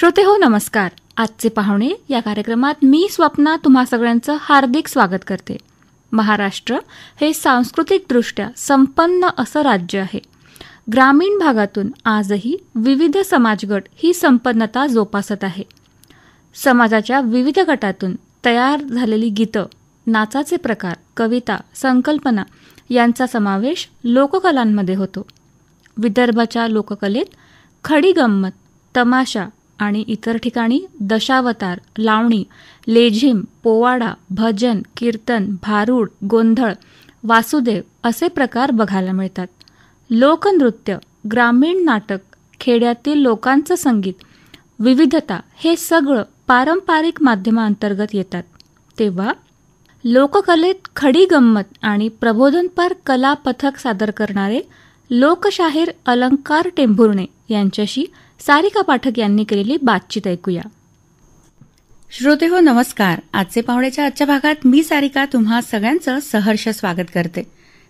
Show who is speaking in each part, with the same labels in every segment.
Speaker 1: श्रोतेहो नमस्कार. आजचे पाहुणे या कार्यक्रमात मी स्वप्ना तुम्हा सगळ्यांचं हार्दिक स्वागत करते. महाराष्ट्र हे सांस्कृतिकदृष्ट्या संपन्न असं राज्य आहे. ग्रामीण भागातून आजही विविध समाजगट ही संपन्नता जोपासत आहे. समाजाच्या विविध गटातून तयार झालेली गीतं, नाचाचे प्रकार, कविता, संकल्पना यांचा समावेश लोककलांमध्ये होतो. विदर्भाच्या लोककलेत खडी गंमत, तमाशा आणि इतर ठिकाणी दशावतार, लावणी, लेझिम, पोवाडा, भजन, कीर्तन, भारूड, गोंधळ, वासुदेव असे प्रकार बघायला मिळतात. लोकनृत्य, ग्रामीण नाटक, खेड्यातील लोकांचं संगीत, विविधता हे सगळं पारंपरिक माध्यमांतर्गत येतात. तेव्हा लोककलेत खडी गंमत आणि प्रबोधनपर कला पथक सादर करणारे लोकशाहीर अलंकार टेंभुर्णे यांच्याशी सारिका पाठक यांनी केलेली बातचीत ऐकूया.
Speaker 2: श्रोतेहो नमस्कार. आजचे पाहुण्याच्या आजच्या भागात मी सारिका तुम्हा सगळ्यांचं सहर्ष स्वागत करते.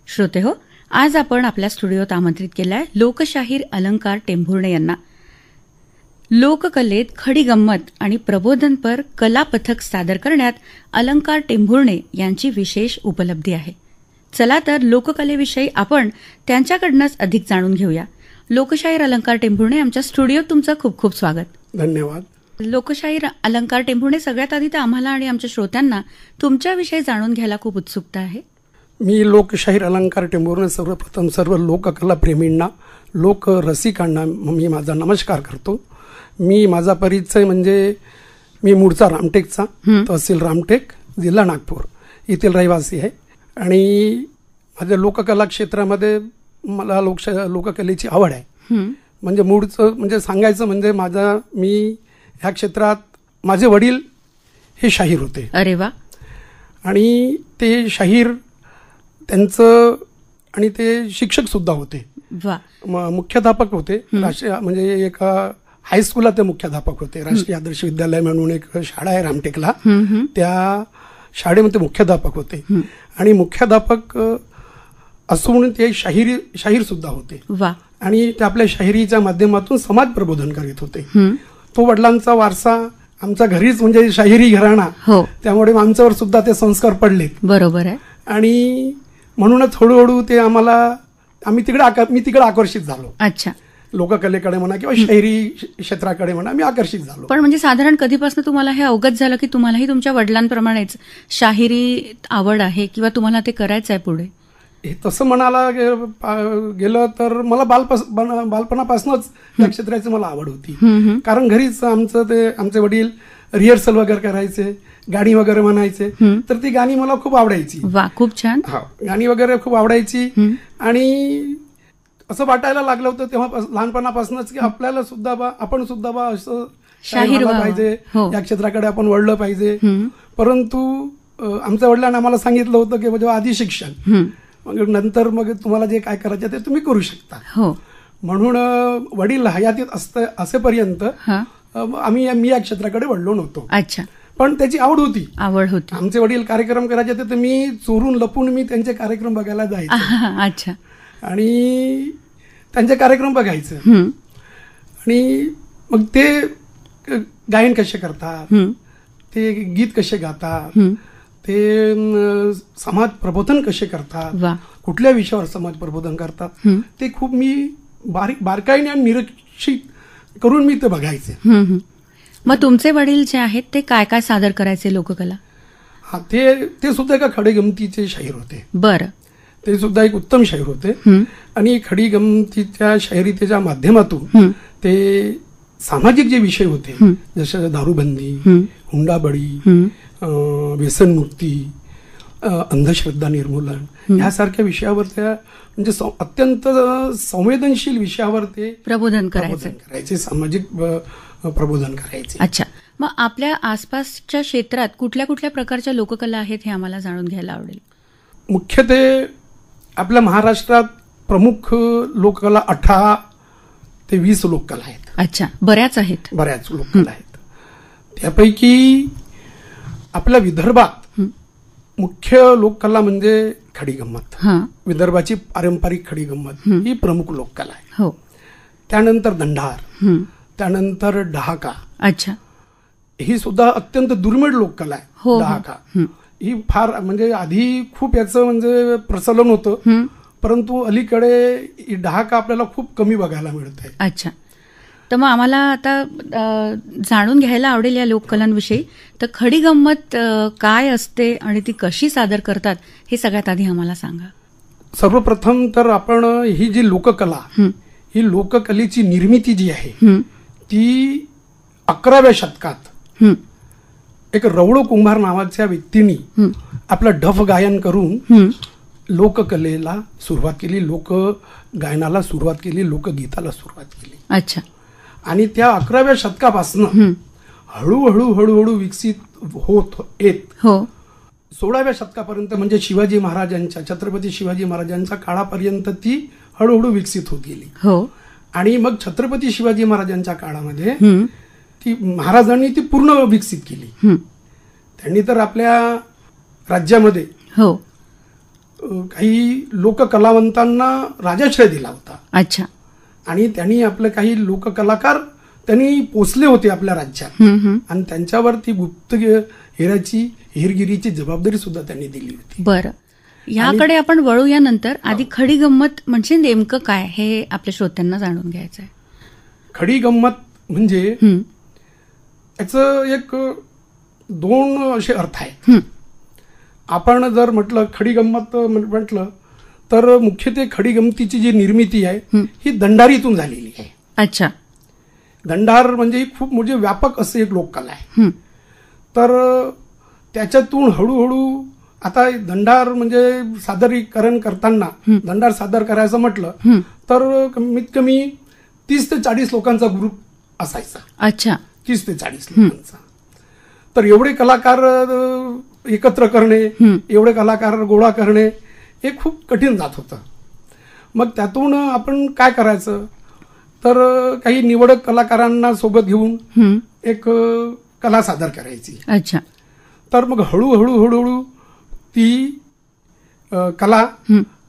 Speaker 2: श्रोतेहो, आज आपण आपल्या स्टुडिओत आमंत्रित केलाय लोकशाहीर अलंकार टेंभुर्णे यांना. लोककलेत खडी गंमत आणि प्रबोधनपर कला पथक सादर करण्यात अलंकार टेंभुर्णे यांची विशेष उपलब्धी आहे. चला तर लोककलेविषयी आपण त्यांच्याकडनंच अधिक जाणून घेऊया. लोकशाहीर अलंकार टेंभुर्णे, आमच्या स्टुडिओत तुमचं खूप खूप स्वागत.
Speaker 3: धन्यवाद.
Speaker 2: लोकशाहीर अलंकार टेंभुर्णे, सगळ्यात आधी तर आम्हाला आणि आमच्या श्रोत्यांना तुमच्याविषयी जाणून घ्यायला खूप उत्सुकता आहे.
Speaker 3: मी लोकशाहीर अलंकार टेंभुर्णे सर्वप्रथम सर्व लोककला प्रेमींना, लोकरसिकांना मी माझा नमस्कार करतो. मी माझा परिचय म्हणजे मी मूळचा रामटेकचा, तहसील रामटेक, जिल्हा नागपूर येथील रहिवासी आहे. आणि माझ्या लोककला क्षेत्रामध्ये मला लोककलेची आवड आहे. म्हणजे मूळचं म्हणजे सांगायचं म्हणजे मी ह्या क्षेत्रात माझे वडील हे शाहीर होते.
Speaker 2: अरे वा. आणि
Speaker 3: ते शाहीर त्यांचं आणि ते शिक्षक सुद्धा होते.
Speaker 2: वा.
Speaker 3: मुख्याध्यापक होते. राष्ट्रीय म्हणजे एका हायस्कूलला ते मुख्याध्यापक होते. राष्ट्रीय आदर्श विद्यालय म्हणून एक शाळा आहे रामटेकला, त्या शाळेमध्ये मुख्याध्यापक होते. आणि मुख्याध्यापक असून ते शाहीर सुद्धा होते.
Speaker 2: वा.
Speaker 3: आणि ते आपल्या शाहिरीच्या माध्यमातून समाज प्रबोधन करीत होते. तो वडिलांचा वारसा आमच्या घरीच म्हणजे शाहिरी घराणा, त्यामुळे आमच्यावर सुद्धा ते संस्कार पडले.
Speaker 2: बरोबर आहे.
Speaker 3: आणि म्हणूनच हळूहळू ते मी तिकडे आकर्षित झालो.
Speaker 2: अच्छा.
Speaker 3: लोककलेकडे म्हणा किंवा शाहिरी क्षेत्राकडे म्हणा मी आकर्षित झालो.
Speaker 2: पण म्हणजे साधारण कधीपासून तुम्हाला हे अवगत झालं की तुम्हालाही तुमच्या वडिलांप्रमाणेच शाहिरी आवड आहे किंवा तुम्हाला ते करायचं आहे पुढे?
Speaker 3: तसं म्हणायला गेलं तर मला बालपणापासूनच या क्षेत्राची मला आवड होती. कारण घरीच आमचे वडील रिहर्सल वगैरे करायचे, गाणी वगैरे म्हणायचे, तर ती गाणी मला खूप आवडायची.
Speaker 2: वा, खूप छान.
Speaker 3: गाणी वगैरे खूप आवडायची. आणि असं वाटायला लागलं होतं तेव्हा लहानपणापासूनच की आपण सुद्धा असं शाहीर पाहिजे, या क्षेत्राकडे आपण वळलं पाहिजे. परंतु आमच्या वडिलांनी आम्हाला सांगितलं होतं की जेव्हा आधी शिक्षण, मग नंतर मग तुम्हाला जे काय करायचं ते तुम्ही करू शकता. म्हणून वडील हयातीत असेपर्यंत मी या क्षेत्राकडे वळलो नव्हतो.
Speaker 2: अच्छा.
Speaker 3: पण त्याची आवड होती.
Speaker 2: आमचे
Speaker 3: वडील कार्यक्रम करायचे तर मी चोरून लपून मी त्यांचे कार्यक्रम बघायला जायचो.
Speaker 2: अच्छा.
Speaker 3: आणि त्यांचे कार्यक्रम बघायचं. आणि मग ते गायन कसे करतात, ते गीत कसे गातात, ते समाज प्रबोधन कसे करतात, कुठल्या विषयावर समाज प्रबोधन करतात, ते खूप मी बारकाईने आणि निरीक्षित करून मी ते बघायचे.
Speaker 2: मग तुमचे वडील जे आहेत ते काय काय सादर करायचे लोककला?
Speaker 3: ते सुद्धा एका खडे गमतीचे शाहीर होते.
Speaker 2: बरं.
Speaker 3: ते सुद्धा एक उत्तम शाहीर होते. आणि खडी गमतीच्या शाहिरीतेच्या माध्यमातून ते सामाजिक जे विषय होते, जसे दारूबंदी, हुंडाबळी, व्यसनमुक्ती, अंधश्रद्धा निर्मूलन यासारख्या विषयावर त्या म्हणजे अत्यंत संवेदनशील विषयावर ते प्रबोधन करायचे, सामाजिक प्रबोधन करायचे.
Speaker 2: अच्छा. मग आपल्या आसपासच्या क्षेत्रात कुठल्या कुठल्या प्रकारच्या लोककला आहेत हे आम्हाला जाणून घ्यायला आवडेल.
Speaker 3: मुख्यत्वे आपल्या महाराष्ट्रात प्रमुख लोककला 18 ते 20 लोककला आहेत.
Speaker 2: अच्छा. बऱ्याच
Speaker 3: लोककला आहेत. त्यापैकी आपल्या विदर्भात मुख्य लोककला म्हणजे खडी गंमत. विदर्भाची पारंपरिक खडी गंमत ही प्रमुख लोककला आहे. त्यानंतर दंडार, त्यानंतर डहाका.
Speaker 2: अच्छा.
Speaker 3: ही सुद्धा अत्यंत दुर्मिळ लोककला आहे.
Speaker 2: हो, हो.
Speaker 3: डहाका ही फार म्हणजे आधी खूप याचं म्हणजे प्रचलन होतं, परंतु अलीकडे डहाका आपल्याला खूप कमी बघायला मिळत आहे.
Speaker 2: अच्छा. तर मग आम्हाला आता जाणून घ्यायला आवडेल या लोककलांविषयी. तर खडी गंमत काय असते आणि ती कशी सादर करतात हे सगळ्यात आधी आम्हाला सांगा.
Speaker 3: सर्वप्रथम तर आपण ही जी लोककला, ही लोककलेची निर्मिती जी आहे ती 11व्या शतकात एक रवळो कुंभार नावाच्या व्यक्तीने आपलं ढफ गायन करून लोककलेला सुरुवात केली, लोकगायनाला सुरुवात केली, लोकगीताला सुरुवात केली.
Speaker 2: अच्छा.
Speaker 3: आणि त्या 11व्या शतकापासून हळूहळू विकसित होत येत 16व्या शतकापर्यंत म्हणजे शिवाजी महाराजांच्या, छत्रपती शिवाजी महाराजांच्या काळापर्यंत ती हळूहळू विकसित होत गेली. आणि मग छत्रपती शिवाजी महाराजांच्या काळामध्ये ती महाराजांनी ती पूर्ण विकसित केली. त्यांनी तर आपल्या राज्यामध्ये काही लोककलावंतांना राजाश्रय दिला होता.
Speaker 2: अच्छा.
Speaker 3: आणि त्यांनी आपले काही लोककलाकार त्यांनी पोचले होते आपल्या राज्यात, आणि त्यांच्यावर ती गुप्त हेरगिरीची जबाबदारी सुद्धा त्यांनी दिली होती.
Speaker 2: बरं, याकडे आपण वळूयानंतर आधी खडी गंमत म्हणजे नेमकं काय हे आपल्या श्रोत्यांना जाणून घ्यायचं आहे.
Speaker 3: खडी गंमत म्हणजे याचं एक 2 असे अर्थ आहेत. आपण जर म्हटलं खडी गंमत म्हटलं तर मुख्यत्वे खडी गंमतीची जी निर्मिती आहे ही दंडारीतून झालेली आहे.
Speaker 2: अच्छा.
Speaker 3: दंडार म्हणजे खूप म्हणजे व्यापक असं एक लोककला आहे. तर त्याच्यातून हळूहळू आता दंडार म्हणजे सादरीकरण करताना दंडार सादर करायचं म्हटलं तर कमीत कमी 30 ते 40 लोकांचा ग्रुप असायचा.
Speaker 2: अच्छा.
Speaker 3: 30 ते 40 लोकांचा. तर एवढे कलाकार एकत्र करणे, एवढे कलाकार गोळा करणे हे खूप कठीण जात होतं. मग त्यातून आपण काय करायचं तर काही निवडक कलाकारांना सोबत घेऊन एक कला सादर करायची.
Speaker 2: अच्छा.
Speaker 3: तर मग हळूहळू ती कला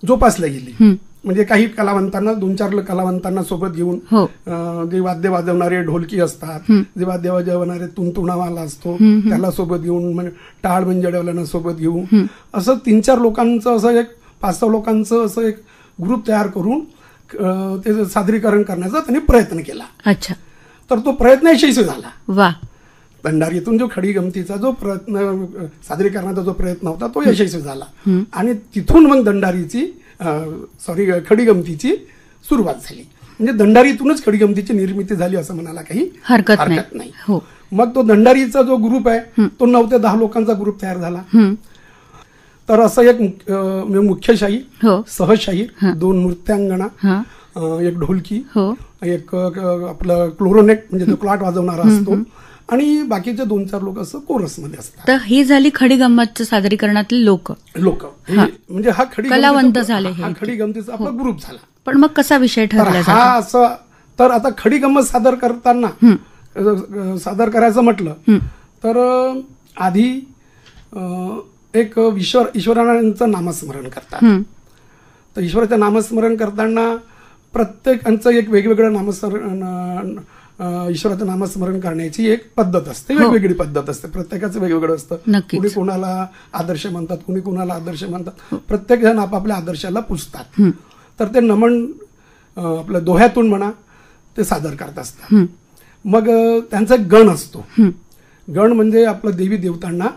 Speaker 3: जोपासल्या गेली. म्हणजे काही कलावंतांना 2-4 कलावंतांना सोबत घेऊन, जे वाद्य वाजवणारे ढोलकी असतात, जे वाद्य वाजवणारे तुणतुणावाला असतो त्याला सोबत घेऊन, टाळ मंजडवाल्यांना सोबत घेऊन असं 3-4 लोकांचं असं एक 5-6 लोकांचं असं एक ग्रुप तयार करून ते सादरीकरण करण्याचा त्यांनी प्रयत्न केला.
Speaker 2: अच्छा.
Speaker 3: तर तो प्रयत्न यशस्वी झाला.
Speaker 2: वा.
Speaker 3: दंडारीतून जो खडी गमतीचा जो प्रयत्न, सादरीकरणाचा जो प्रयत्न होता तो यशस्वी झाला. आणि तिथून मग खडी गमतीची सुरुवात झाली. म्हणजे दंडारीतूनच खडी गमतीची निर्मिती झाली असं म्हणायला काही हरकत नाही. मग तो दंडारीचा जो ग्रुप आहे तो 9 ते 10 लोकांचा ग्रुप तयार झाला. तर असं एक मुख्य शाहीर, सहशाहीर, 2 नृत्यांगणा, एक ढोलकी, एक आपलं क्लोरोनेट म्हणजे जो क्लॉट वाजवणारा असतो, आणि बाकीचे 2-4 लोक असं कोरसमध्ये असतात.
Speaker 2: तर ही झाली खडी गंमतच्या सादरीकरणातले लोक
Speaker 3: म्हणजे हा खडी
Speaker 2: कलावंत झाले.
Speaker 3: हा खडी गमतीचा आपला ग्रुप झाला.
Speaker 2: पण मग कसा विषय ठरला
Speaker 3: हा असं. तर आता खडी गंमत सादर करताना सादर करायचं म्हटलं तर आधी एक ईश्वराचं नामस्मरण करतात. तर ईश्वराचं नामस्मरण करताना प्रत्येकांचं एक वेगवेगळं नामस्मरण, ईश्वराचं नामस्मरण करण्याची एक पद्धत असते, वेगवेगळी पद्धत असते, प्रत्येकाचं वेगवेगळं असतं. कुणी कोणाला आदर्श म्हणतात, कुणी कोणाला आदर्श म्हणतात. प्रत्येक जण आपापल्या आदर्शाला पुजतात. तर ते नमन आपलं दोह्यातून म्हणा ते सादर करत असतात. मग त्यांचा एक गण असतो. गण म्हणजे आपलं देवी देवतांना,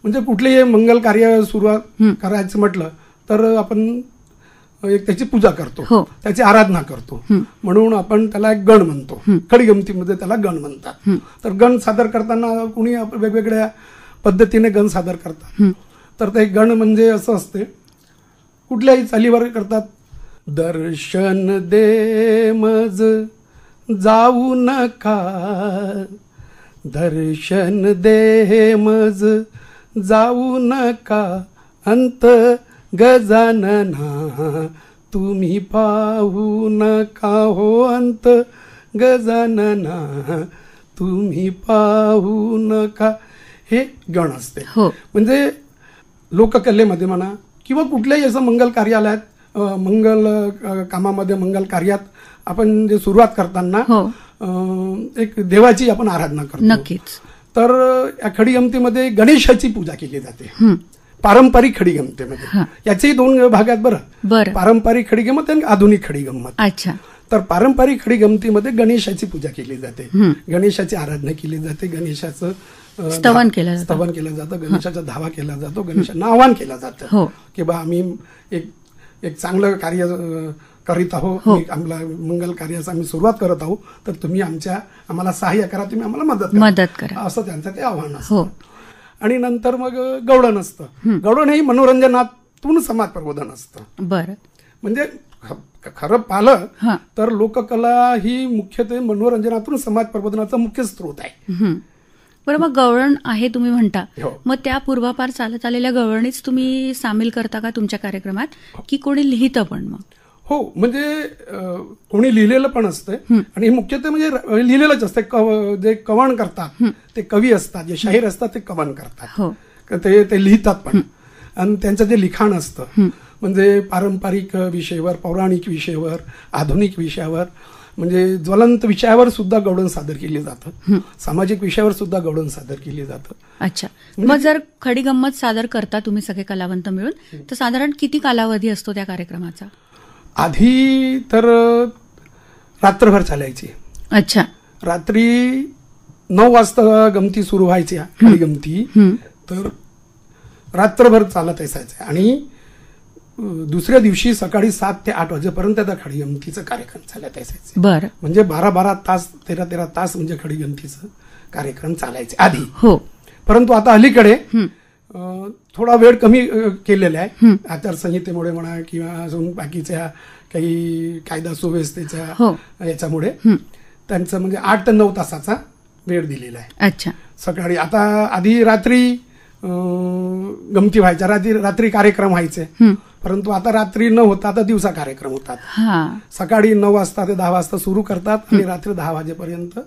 Speaker 3: म्हणजे कुठलेही मंगल कार्य सुरुवात करायचं म्हटलं तर आपण एक त्याची पूजा करतो, त्याची आराधना करतो, म्हणून आपण त्याला एक गण म्हणतो. खडी गमतीमध्ये त्याला गण म्हणतात. तर गण सादर करताना कुणी वेगवेगळ्या पद्धतीने गण सादर करतात. तर ते गण म्हणजे असं असते, कुठल्याही चालीवर करतात. दर्शन दे मज जाऊ नका, दर्शन दे मज जाऊ नका, अंत गजानना तुम्ही पाहू नका हो, अंत गजानना तुम्ही पाहू नका. हे गण असते. म्हणजे लोककलेमध्ये म्हणा किंवा कुठल्याही असं मंगल कार्यालयात, मंगल कामामध्ये, मंगल कार्यात आपण जे सुरुवात करताना एक देवाची आपण आराधना करतो.
Speaker 2: नक्कीच.
Speaker 3: तर या खडीगमतीमध्ये गणेशाची पूजा केली जाते पारंपरिक खडीगमतीमध्ये. याचेही दोन भाग आहेत बरं. पारंपरिक खडीगंमत आणि आधुनिक खडीगंमत.
Speaker 2: अच्छा.
Speaker 3: तर पारंपरिक खडीगमतीमध्ये गणेशाची पूजा केली जाते, गणेशाची आराधना केली जाते, गणेशाचं
Speaker 2: स्तवन केलं
Speaker 3: जातं, गणेशाचा धावा केला जातो, गणेशांना आवाहन केलं जातं की बा आम्ही एक चांगलं कार्य करीत आहोत, आम्हाला मंगल कार्याचं आम्ही सुरुवात करत आहोत, तर तुम्ही आम्हाला सहाय्य करा, तुम्ही आम्हाला मदत करा, असं त्यांचं ते आव्हान असतं. आणि नंतर मग गवळण असतं. गवळण हे मनोरंजनातून समाज प्रबोधन असतं.
Speaker 2: बरं.
Speaker 3: म्हणजे खरं पाहिलं तर लोककला ही मुख्यत्वे मनोरंजनातून समाज प्रबोधनाचा मुख्य स्रोत आहे.
Speaker 2: बरं, मग गवळण आहे तुम्ही म्हणता, मग त्या पूर्वापार चालत आलेल्या गवळणीच तुम्ही सामील करता का तुमच्या कार्यक्रमात, की कोणी लिहितं पण? मग
Speaker 3: हो, म्हणजे कोणी लिहिलेलं पण असतं आणि मुख्यत्वे म्हणजे लिहिलेलंच असतं. जे कवण करतात ते कवी असतात, जे शाहीर असतात ते कवण करतात, ते लिहितात पण. आणि त्यांचं जे लिखाण असतं म्हणजे पारंपरिक विषयावर, पौराणिक विषयावर, आधुनिक विषयावर, म्हणजे ज्वलंत विषयावर सुद्धा गवळण सादर केली जातं, सामाजिक विषयावर सुद्धा गवळण सादर केली जातं.
Speaker 2: अच्छा. मग जर खडीगंमत सादर करता तुम्ही सगळे कलावंत मिळून, तर साधारण किती कालावधी असतो त्या कार्यक्रमाचा?
Speaker 3: आधी तर रात्रभर चालायची.
Speaker 2: अच्छा.
Speaker 3: रात्री 9 वाजता गमती सुरू व्हायच्या खडीगमती, तर रात्रभर चालत असायचं आणि दुसऱ्या दिवशी सकाळी 7 ते 8 वाजेपर्यंत त्या खडीगमतीचं कार्यक्रम चालत असायचे.
Speaker 2: बरं.
Speaker 3: म्हणजे 12-12 तास, 13-13 तास म्हणजे खडीगमतीचं कार्यक्रम चालायचे आधी. परंतु आता अलीकडे थोडा वेळ कमी केलेला आहे, आचारसंहितेमुळे म्हणा किंवा अजून बाकीच्या काही कायदा सुव्यवस्थेच्या याच्यामुळे त्यांचं म्हणजे 8 ते 9 तासाचा वेळ दिलेला आहे.
Speaker 2: अच्छा.
Speaker 3: सकाळी आता आधी रात्री गमती व्हायच्या, रात्री कार्यक्रम व्हायचे, परंतु आता रात्री न होता आता दिवसा कार्यक्रम होतात. सकाळी 9 वाजता ते 10 वाजता सुरू करतात आणि रात्री 10 वाजेपर्यंत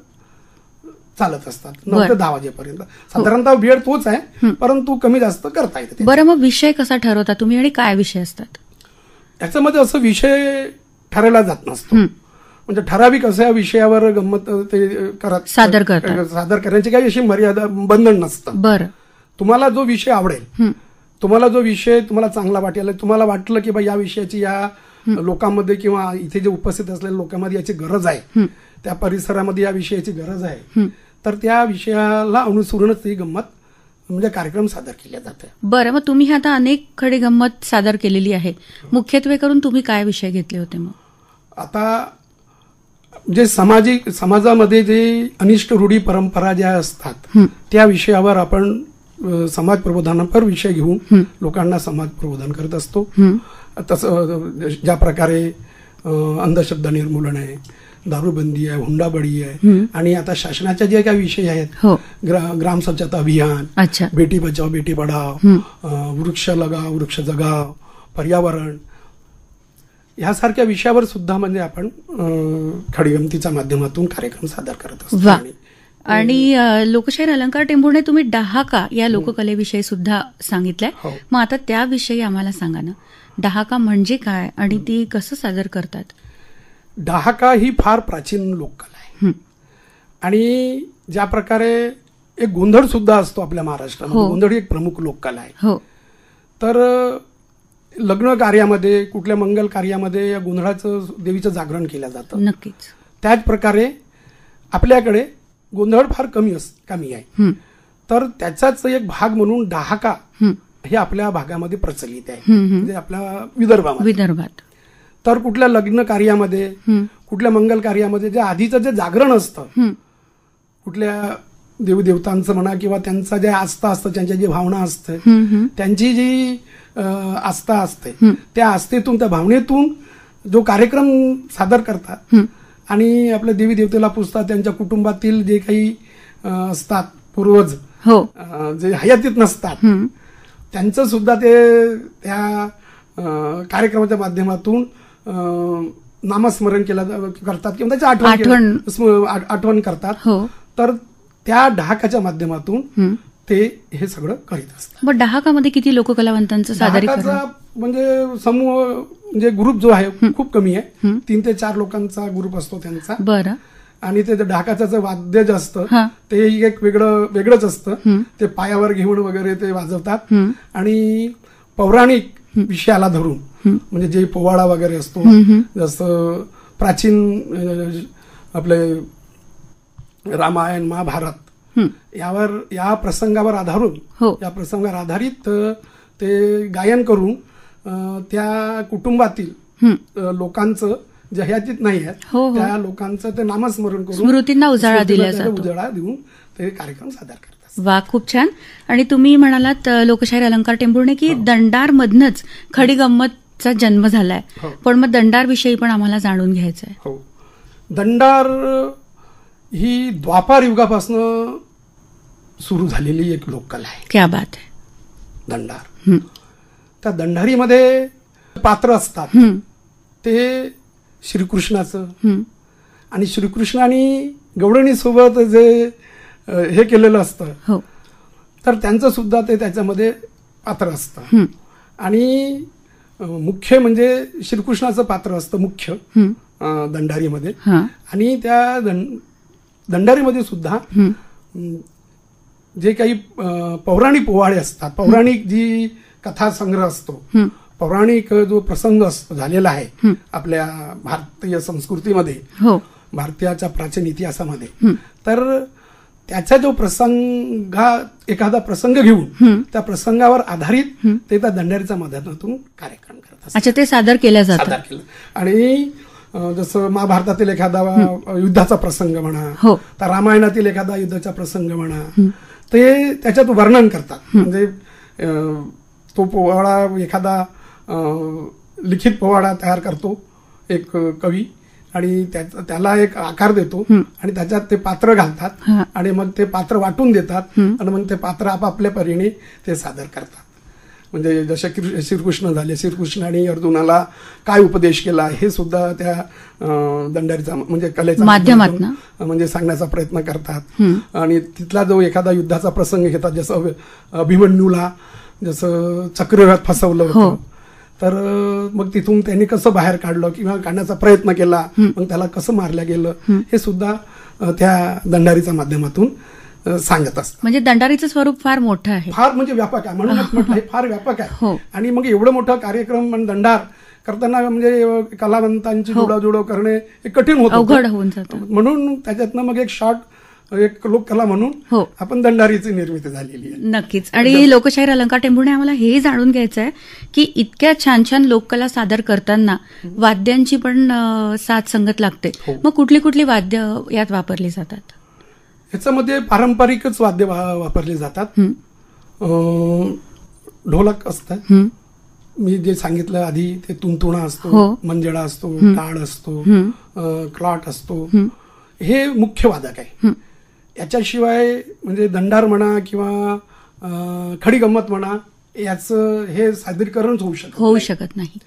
Speaker 3: चालत असतात. 9 ते 10 वाजेपर्यंत साधारणतः वेळ तोच आहे, परंतु कमी जास्त करता येते.
Speaker 2: बरं, मग विषय कसा ठरवता तुम्ही आणि काय विषय असतात?
Speaker 3: याच्यामध्ये असं विषय ठरवला जात नसतो. म्हणजे ठराविक अशा विषयावर गंमत ते
Speaker 2: सादर
Speaker 3: करण्याची काही अशी मर्यादा, बंधन नसतं.
Speaker 2: बरं.
Speaker 3: तुम्हाला जो विषय आवडेल, तुम्हाला जो विषय तुम्हाला चांगला वाटेल, तुम्हाला वाटलं की बा या विषयाची या लोकांमध्ये किंवा इथे जे उपस्थित असलेल्या लोकांमध्ये याची गरज आहे, त्या परिसरामध्ये या विषयाची गरज आहे, तर त्या विषयाला अनुसरूनच ही गंमत म्हणजे कार्यक्रम सादर केले जाते.
Speaker 2: बरं, मग तुम्ही आता अनेक खडी गंमत सादर केलेली आहे, मुख्यत्वे करून तुम्ही काय विषय घेतले होते? मग
Speaker 3: आता जे समाजामध्ये जे अनिष्ट रूढी परंपरा ज्या असतात त्या विषयावर आपण समाज प्रबोधनापर विषय घेऊन लोकांना समाज प्रबोधन करत असतो. तसं ज्या प्रकारे अंधश्रद्धा निर्मूलन आहे, दारूबंदी आहे, हुंडाबळी आहे, आणि आता शासनाचे जे काही विषय आहेत, ग्राम स्वच्छता अभियान, बेटी बचाओ बेटी पढाओ, वृक्ष लगाव वृक्ष जगाव, पर्यावरण, यासारख्या विषयावर सुद्धा म्हणजे आपण खडीगमतीच्या माध्यमातून कार्यक्रम सादर करत असतो.
Speaker 2: आणि लोकशाहीर अलंकार टेंभुर्णे, तुम्ही डहाका या लोककलेविषयी सुद्धा सांगितलंय. मग आता त्याविषयी आम्हाला सांगा ना, डहाका म्हणजे काय आणि ती कसं सादर करतात?
Speaker 3: डहाका ही फार प्राचीन लोककला आहे आणि ज्या प्रकारे एक गोंधळ सुद्धा असतो आपल्या महाराष्ट्रामध्ये, गोंधळ ही एक प्रमुख लोककला आहे. तर लग्न कार्यामध्ये, कुठल्या मंगल कार्यामध्ये या गोंधळाचं, देवीचं जागरण केलं जातं.
Speaker 2: नक्कीच.
Speaker 3: त्याच प्रकारे आपल्याकडे गोंधळ फार कमी आहे, तर त्याचाच एक भाग म्हणून डहाका हे आपल्या भागामध्ये प्रचलित आहे, म्हणजे आपल्या विदर्भात. तर कुठल्या लग्न कार्यामध्ये, कुठल्या मंगल कार्यामध्ये जे आधीचं जे जागरण असतं, कुठल्या देवदेवतांचं म्हणा किंवा त्यांचा जे आस्था असतं, त्यांच्या जी भावना असते, त्यांची जी आस्था असते, त्या आस्थेतून, त्या भावनेतून जो कार्यक्रम सादर करतात आणि आपल्या देवी देवतेला पुजतात, त्यांच्या कुटुंबातील जे काही असतात पूर्वज, जे हयातीत नसतात, त्यांचं सुद्धा ते त्या कार्यक्रमाच्या माध्यमातून नामस्मरण करतात किंवा त्याची आठवण करतात. तर त्या डहाकाच्या माध्यमातून ते हे सगळं करीत असतात.
Speaker 2: मग डहाकामध्ये किती लोककलावंतांचं सादरीकरण?
Speaker 3: म्हणजे समूह, म्हणजे ग्रुप जो आहे खूप कमी आहे, 3 ते 4 लोकांचा ग्रुप असतो त्यांचा.
Speaker 2: बरं.
Speaker 3: आणि ते ढाकाचं जे वाद्य जे असतं
Speaker 2: हा.
Speaker 3: ते एक वेगळंच असतं. ते पायावर घेऊन वगैरे ते वाजवतात. आणि पौराणिक विषयाला धरून म्हणजे जे पोवाडा वगैरे असतो, जसं प्राचीन आपले रामायण महाभारत या प्रसंगावर आधारित ते गायन करून त्या कुटुंबातील लोकांचं जे हयातीत नाही आहेत त्या लोकांचं ते नामस्मरण करून
Speaker 2: स्मृतींना उजाळा दिला जातो.
Speaker 3: उजाळा देऊन ते कार्यक्रम सादर करतात.
Speaker 2: वा, खूप छान. आणि तुम्ही म्हणालात लोकशाहीर अलंकार टेंभुर्णे की दंडार मधनच खडी गंमतचा जन्म झालाय. पण मग दंडार विषयी पण आम्हाला जाणून घ्यायचं आहे.
Speaker 3: हो, दंडार ही द्वापार युगापासून सुरू झालेली एक लोककला आहे.
Speaker 2: क्या बात आहे.
Speaker 3: दंडार, त्या दंडारीमध्ये पात्र असतात ते श्रीकृष्णाचं, आणि श्रीकृष्णाने गवळणीसोबत जे हे केलेलं असतं तर त्यांचं सुद्धा ते त्याच्यामध्ये पात्र असतं. आणि मुख्य म्हणजे श्रीकृष्णाचं पात्र असतं मुख्य दंडारीमध्ये. आणि त्या दंडारीमध्ये सुद्धा जे काही पौराणिक पोवाडे असतात, पौराणिक जी कथा संग्रह असतो, पौराणिक जो प्रसंग झालेला आहे आपल्या भारतीय संस्कृतीमध्ये, भारतीयाच्या प्राचीन इतिहासामध्ये, तर त्याचा जो एखादा प्रसंग घेऊन त्या प्रसंगावर आधारित ते त्या दंडारीच्या माध्यमातून कार्यक्रम करत असतात.
Speaker 2: अच्छा, ते सादर केलं जातं.
Speaker 3: आणि जसं महाभारतातील एखादा युद्धाचा प्रसंग म्हणा, तर रामायणातील एखादा युद्धाचा प्रसंग म्हणा, ते त्याच्यात वर्णन करतात. म्हणजे तो पोवाडा एखादा लिखित पोवाडा तयार करतो एक कवी, आणि त्याला एक आकार देतो आणि त्याच्यात ते पात्र घालतात आणि मग ते पात्र वाटून देतात आणि मग ते पात्र आपापल्या परीने ते सादर करतात. म्हणजे जसे श्रीकृष्ण झाले, श्रीकृष्णाने अर्जुनाला काय उपदेश केला हे सुद्धा त्या दंडारीचा म्हणजे कलेच्या माध्यमातून म्हणजे सांगण्याचा प्रयत्न करतात. आणि तिथला जो एखादा युद्धाचा प्रसंग घेतात, जसं अभिमन्यूला जसं चक्रव्यूहात फसवलं होतं, तर मग तिथून त्यांनी कसं बाहेर काढलं किंवा काढण्याचा प्रयत्न केला, मग त्याला कसं मारलं गेलं, हे सुद्धा त्या दंडारीच्या माध्यमातून सांगत असतात.
Speaker 2: म्हणजे दंडारीचं स्वरूप फार मोठं आहे,
Speaker 3: फार म्हणजे व्यापक आहे. म्हणूनच म्हटलं हे फार व्यापक आहे. आणि मग एवढं मोठं कार्यक्रम दंडार करताना म्हणजे कलावंतांची जुळवाजुळव करणे हे कठीण होतं,
Speaker 2: अवघड होऊन जातं.
Speaker 3: म्हणून त्याच्यातनं मग एक लोककला म्हणून आपण दंडारीची निर्मिती झालेली आहे.
Speaker 2: नक्कीच. आणि लोकशाहीर अलंकार टेंभुर्णे, आम्हाला हे जाणून घ्यायचं आहे की इतक्या छान छान लोककला सादर करताना वाद्यांची पण साथ संगत लागते. मग कुठली कुठली वाद्य यात वापरली जातात?
Speaker 3: याच्यामध्ये पारंपरिकच वाद्य वापरली जातात. ढोलक असतात, मी जे सांगितलं आधी, ते तुंतुणा असतो, मंजळा असतो, टाळ असतो, क्लॉट असतो, हे मुख्य वादक आहे. याच्याशिवाय म्हणजे दंडार म्हणा किंवा खडी गंमत म्हणा, याचं हे सादरीकरणच होऊ शकत नाही.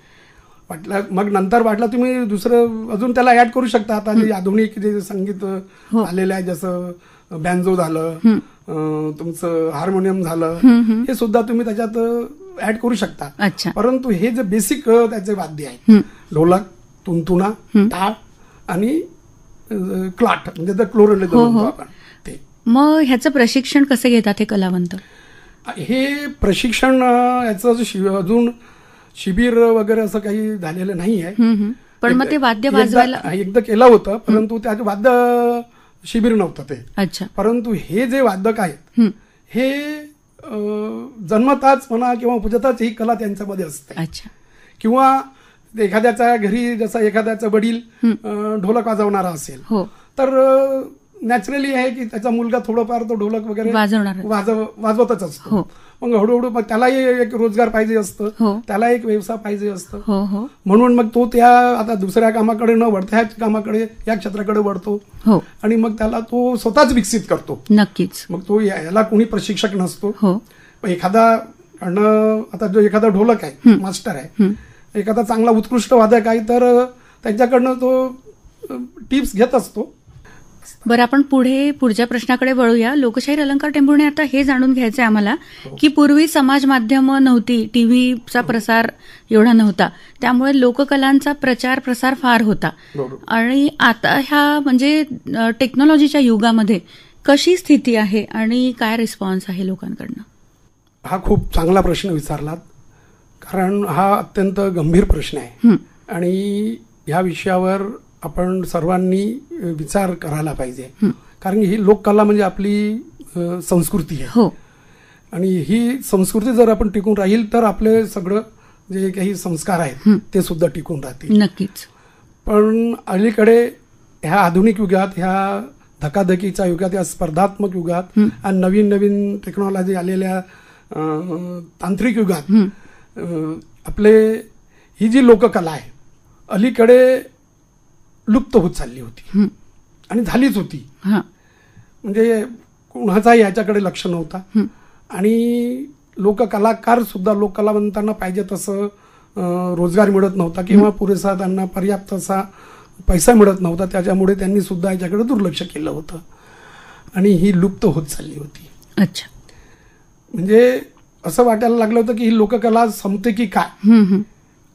Speaker 3: मग नंतर वाटलं तुम्ही दुसरं अजून त्याला ऍड करू शकता. आता जे आधुनिक जे संगीत आलेलं आहे, जसं बँजो झालं, तुमचं हार्मोनियम झालं, हे सुद्धा तुम्ही त्याच्यात ऍड करू शकता. परंतु हे जे बेसिक त्याचे वाद्य आहेत, ढोलक, तुंतुणा, टाळ आणि क्लॉट म्हणजे क्लोरल आपण ते.
Speaker 2: मग ह्याचं प्रशिक्षण कसं घेतात हे कलावंत?
Speaker 3: हे प्रशिक्षण याचं अजून शिबिर वगैरे असं काही झालेलं नाही आहे.
Speaker 2: पण मग ते वाद्य वाजवायला
Speaker 3: एकदा केलं होतं, परंतु त्याचं वाद्य शिबिर नव्हतं ते.
Speaker 2: अच्छा.
Speaker 3: परंतु हे जे वादक आहेत हे जन्मताच म्हणा किंवा उपजताच ही कला त्यांच्यामध्ये असते.
Speaker 2: अच्छा.
Speaker 3: किंवा एखाद्याच्या घरी जसं एखाद्याचा वडील ढोलक वाजवणारा असेल तर नॅचरली आहे की त्याचा मुलगा थोडंफार तो ढोलक वगैरे वाजवतच असतो. मग हळूहळू त्यालाही एक रोजगार पाहिजे असतं, त्याला एक व्यवसाय पाहिजे असतं. म्हणून मग तो त्या आता दुसऱ्या कामाकडे न वळता ह्या कामाकडे, या क्षेत्राकडे वळतो आणि मग त्याला तो स्वतःच विकसित करतो.
Speaker 2: नक्कीच.
Speaker 3: मग तो याला कोणी प्रशिक्षक नसतो. एखादा आता जो एखादा ढोलक आहे, मास्टर आहे, एखादा चांगला उत्कृष्ट वादक आहे, तर त्यांच्याकडनं तो टिप्स घेत असतो.
Speaker 2: बरं, आपण पुढच्या प्रश्नाकडे वळूया. लोकशाहीर अलंकार टेंभुर्णे, आता हे जाणून घ्यायचंय आम्हाला की पूर्वी समाज माध्यमं नव्हती, टीव्हीचा प्रसार एवढा नव्हता, त्यामुळे लोककलांचा प्रचार प्रसार फार होता. आणि आता ह्या म्हणजे टेक्नॉलॉजीच्या युगामध्ये कशी स्थिती आहे आणि काय रिस्पॉन्स आहे लोकांकडनं?
Speaker 3: हा खूप चांगला प्रश्न विचारलात, कारण हा अत्यंत गंभीर प्रश्न आहे आणि या विषयावर आपण सर्वांनी विचार करायला पाहिजे. कारण ही लोककला म्हणजे आपली संस्कृती आहे.
Speaker 2: हो.
Speaker 3: आणि ही संस्कृती जर आपण टिकून राहील तर आपले सगळं जे काही संस्कार आहेत ते सुद्धा टिकून राहतील.
Speaker 2: नक्कीच.
Speaker 3: पण अलीकडे ह्या आधुनिक युगात, ह्या धकाधकीच्या युगात, या स्पर्धात्मक युगात आणि नवीन नवीन टेक्नॉलॉजी आलेल्या तांत्रिक युगात आपले ही जी लोककला आहे अलीकडे लुप्त होत चालली होती आणि झालीच होती. म्हणजे कुणाचाही याच्याकडे लक्ष नव्हता आणि लोककलाकार सुद्धा लोककलावंतांना पाहिजे तसं रोजगार मिळत नव्हता किंवा पुरेसा त्यांना पर्याप्त असा पैसा मिळत नव्हता. त्याच्यामुळे त्यांनी सुद्धा याच्याकडे दुर्लक्ष केलं होतं आणि ही लुप्त होत चालली होती.
Speaker 2: अच्छा.
Speaker 3: म्हणजे असं वाटायला लागलं होतं की ही लोककला संपते की काय,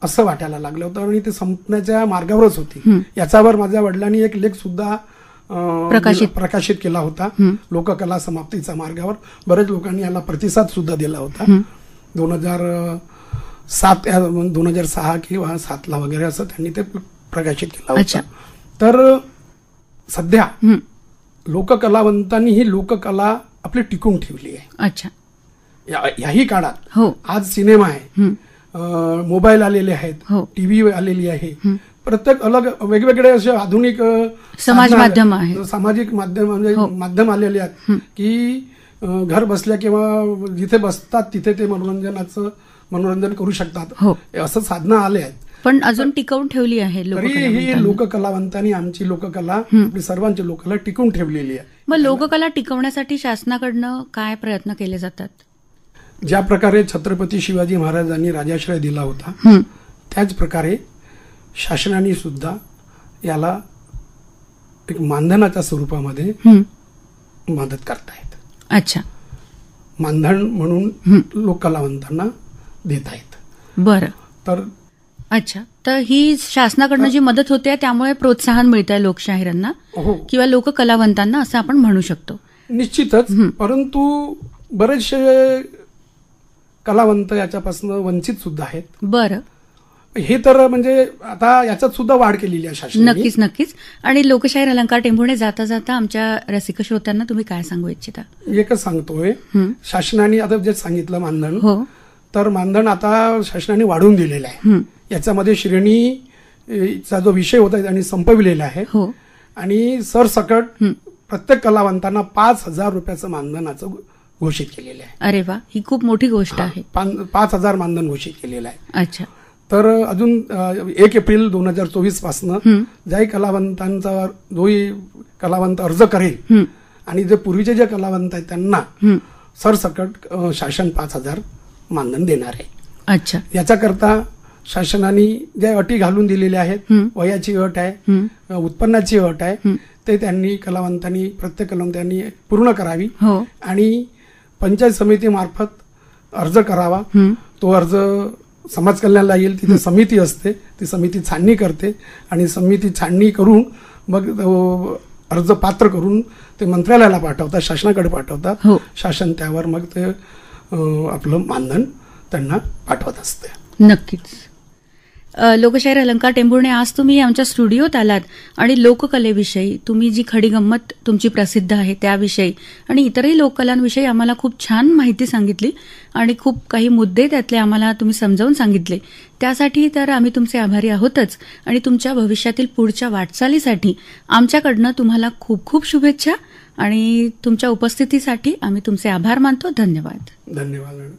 Speaker 3: असं वाटायला लागलं होतं आणि ते संपण्याच्या मार्गावरच होती. याच्यावर माझ्या वडिलांनी एक लेख सुद्धा प्रकाशित केला होता, लोककला समाप्तीच्या मार्गावर. बरेच लोकांनी याला प्रतिसाद सुद्धा दिला होता. 2006 किंवा 7 वगैरे असं त्यांनी ते प्रकाशित केला होता. तर सध्या लोककलावंतांनी ही लोककला आपली टिकून ठेवली आहे.
Speaker 2: अच्छा.
Speaker 3: याही काळात
Speaker 2: हो.
Speaker 3: आज सिनेमा आहे, मोबाईल आलेले आहेत, टीव्ही आलेली आहे, प्रत्येक अलग वेगवेगळे असे आधुनिक
Speaker 2: समाज माध्यम आहे,
Speaker 3: सामाजिक माध्यम म्हणजे माध्यम आलेले आहेत की घर बसल्या किंवा जिथे बसतात तिथे ते मनोरंजन करू शकतात. असं साधनं आले आहेत. पण
Speaker 2: अजून टिकवून ठेवली आहे.
Speaker 3: तरी ही लोककलावंतांनी आमची लोककला, आपली सर्वांची लोककला टिकवून ठेवलेली आहे.
Speaker 2: मग लोककला टिकवण्यासाठी शासनाकडनं काय प्रयत्न केले जातात?
Speaker 3: ज्या प्रकारे छत्रपती शिवाजी महाराजांनी राजाश्रय दिला होता त्याच प्रकारे शासनाने सुद्धा याला एक मानधनाच्या स्वरूपामध्ये मदत करतायत.
Speaker 2: अच्छा.
Speaker 3: मानधन म्हणून लोककलावंतांना देत आहेत.
Speaker 2: बरं.
Speaker 3: तर
Speaker 2: अच्छा. तर ही शासनाकडनं जी मदत होते त्यामुळे प्रोत्साहन मिळत आहे लोकशाहीरांना किंवा लोककलावंतांना, असं आपण म्हणू शकतो.
Speaker 3: निश्चितच. परंतु बरेचसे कलावंत याच्यापासून वंचित सुद्धा आहेत.
Speaker 2: बरं.
Speaker 3: हे तर म्हणजे आता याच्यात सुद्धा वाढ केलेली आहे शासनाने.
Speaker 2: नक्कीच. आणि लोकशाहीर अलंकार टेंभुर्णे, जाता जाता आमच्या रसिक श्रोत्यांना तुम्ही काय सांगू इच्छिता?
Speaker 3: एकच सांगतोय, शासनाने आता जे सांगितलं मानधन, तर मानधन आता शासनाने वाढवून दिलेलं आहे. याच्यामध्ये श्रेणीचा जो विषय होता त्यांनी संपविलेला आहे आणि सरसकट प्रत्येक कलावंतांना 5,000 रुपयाचं मानधनाचं घोषित केलेलं आहे.
Speaker 2: अरे वा, ही खूप मोठी गोष्ट आहे.
Speaker 3: 5,000 मानधन घोषित केलेलं आहे.
Speaker 2: अच्छा.
Speaker 3: तर अजून 1 एप्रिल 2024 पासून ज्याही कलावंतांचा जोही कलावंत अर्ज करेल आणि जे पूर्वीचे जे कलावंत आहेत त्यांना सरसकट शासन 5,000 मानधन देणार आहे.
Speaker 2: अच्छा.
Speaker 3: याच्याकरता शासनाने ज्या अटी घालून दिलेल्या आहेत, वयाची अट आहे, उत्पन्नाची अट आहे, ते त्यांनी कलावंतांनी, प्रत्येक कलावंतांनी पूर्ण करावी आणि पंचायत समितीमार्फत अर्ज करावा. तो अर्ज समाज कल्याणला येईल, तिथे समिती असते, ती समिती छाननी करते आणि समिती छाननी करून मग अर्ज पात्र करून ते मंत्रालयाला पाठवतात, शासनाकडे पाठवतात. शासन त्यावर मग ते आपलं मानधन त्यांना पाठवत असते.
Speaker 2: नक्कीच. लोकशाहीर अलंकार टेंभुर्णे, आज तुम्ही आमच्या स्टुडिओत आलात आणि लोककलेविषयी, तुम्ही जी खडी गंमत तुमची प्रसिद्ध आहे त्याविषयी आणि इतरही लोककलांविषयी आम्हाला खूप छान माहिती सांगितली आणि खूप काही मुद्दे त्यातले आम्हाला तुम्ही समजावून सांगितले. त्यासाठी तर आम्ही तुमचे आभारी आहोतच आणि तुमच्या भविष्यातील पुढच्या वाटचालीसाठी आमच्याकडनं तुम्हाला खूप खूप शुभेच्छा आणि तुमच्या उपस्थितीसाठी आम्ही तुमचे आभार मानतो. धन्यवाद.
Speaker 3: धन्यवाद.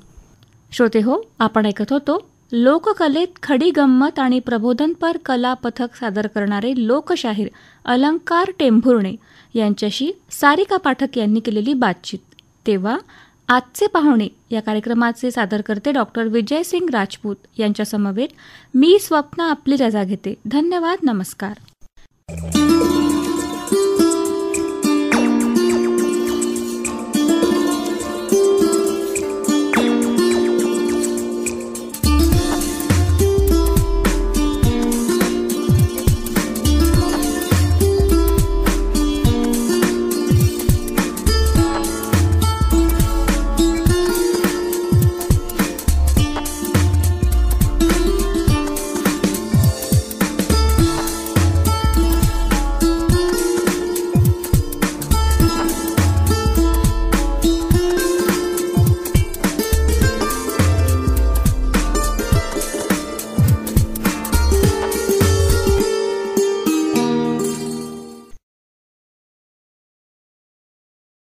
Speaker 1: श्रोते हो, आपण ऐकत होतो लोककलेत खडी गंमत आणि प्रबोधनपर कला पथक सादर करणारे लोकशाहीर अलंकार टेंभुर्णे यांच्याशी सारिका पाठक यांनी केलेली बातचीत. तेव्हा आजचे पाहुणे या कार्यक्रमाचे सादरकर्ते डॉक्टर विजयसिंग राजपूत यांच्या समवेत मी स्वप्ना आपली रजा घेते. धन्यवाद. नमस्कार.